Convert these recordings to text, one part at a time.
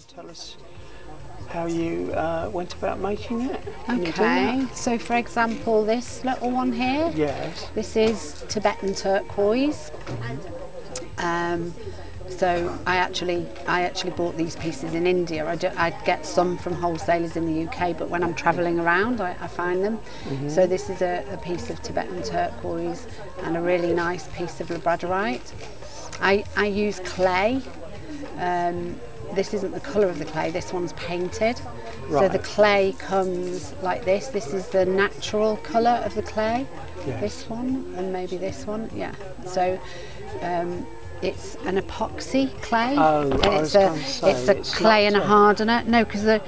Tell us how you went about making it. Okay, so for example, this little one here, yes, this is Tibetan turquoise. So I actually bought these pieces in India. I'd get some from wholesalers in the UK, but when I'm travelling around, I find them. So this is a piece of Tibetan turquoise and a really nice piece of labradorite. I use clay. This isn't the colour of the clay, this one's painted. Right. So the clay comes like this. This is the natural colour of the clay. Yes. This one and maybe this one, yeah. So it's an epoxy clay. Oh, and it's a clay and a hardener. No, because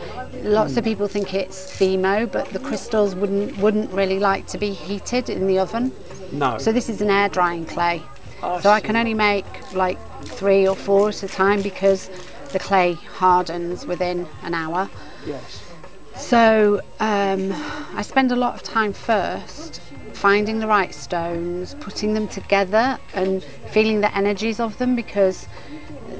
lots of people think it's Fimo, but the crystals wouldn't really like to be heated in the oven. No. So this is an air drying clay. So I can only make like 3 or 4 at a time because the clay hardens within an hour. Yes. So I spend a lot of time first finding the right stones, putting them together and feeling the energies of them, because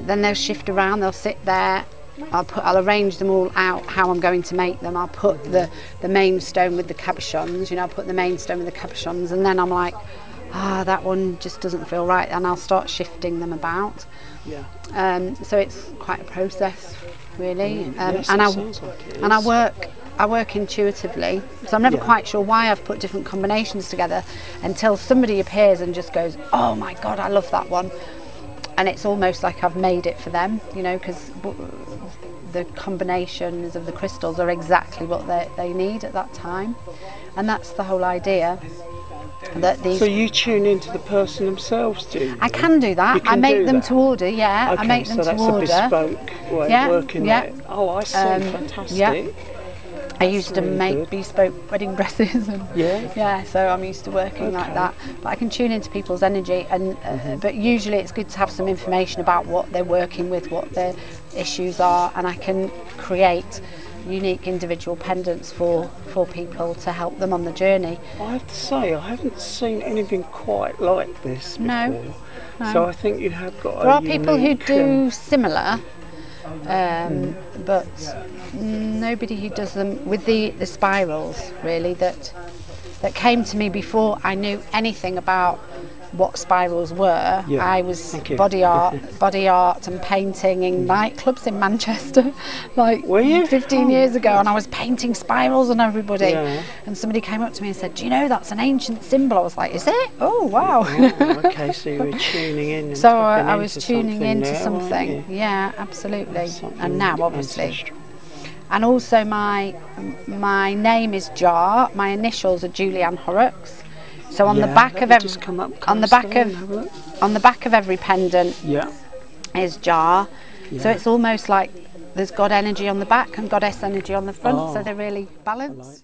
then they'll shift around, they'll sit there. I'll arrange them all out how I'm going to make them. I'll put the main stone with the cabochons, I'll put the main stone with the cabochons, and then I'm like, that one just doesn't feel right, and I'll start shifting them about. Yeah. So it's quite a process, really. Yes, and sounds like it is. And I work intuitively, so I'm never quite sure why I've put different combinations together until somebody appears and just goes, "Oh my God, I love that one," and it's almost like I've made it for them, because the combinations of the crystals are exactly what they need at that time, and that's the whole idea. So you tune into the person themselves, do you? I can do that. I make them to order, yeah. Okay, I make them so to order. that's a bespoke way of working it. Oh, I see. Fantastic. Yeah. I used to make bespoke wedding dresses, and so I'm used to working like that. But I can tune into people's energy, and but usually it's good to have some information about what they're working with, what their issues are, and I can create unique individual pendants for people to help them on the journey. I have to say, I haven't seen anything quite like this before. No. So I think you have got There are people who do similar, but nobody who does them with the spirals, really, that came to me before I knew anything about what spirals were. I was body art and painting in nightclubs in Manchester, like 15 years ago, and I was painting spirals on everybody. And somebody came up to me and said, "Do you know that's an ancient symbol?" I was like, "Is it? Oh wow!" Okay, so you were tuning in. And so I was tuning into now, something. Yeah, absolutely. And now, obviously. Ancestral. And also my name is Jar. My initials are Ann Horrox. So on the back of every pendant is Jar. So it's almost like there's God energy on the back and Goddess energy on the front, so they're really balanced.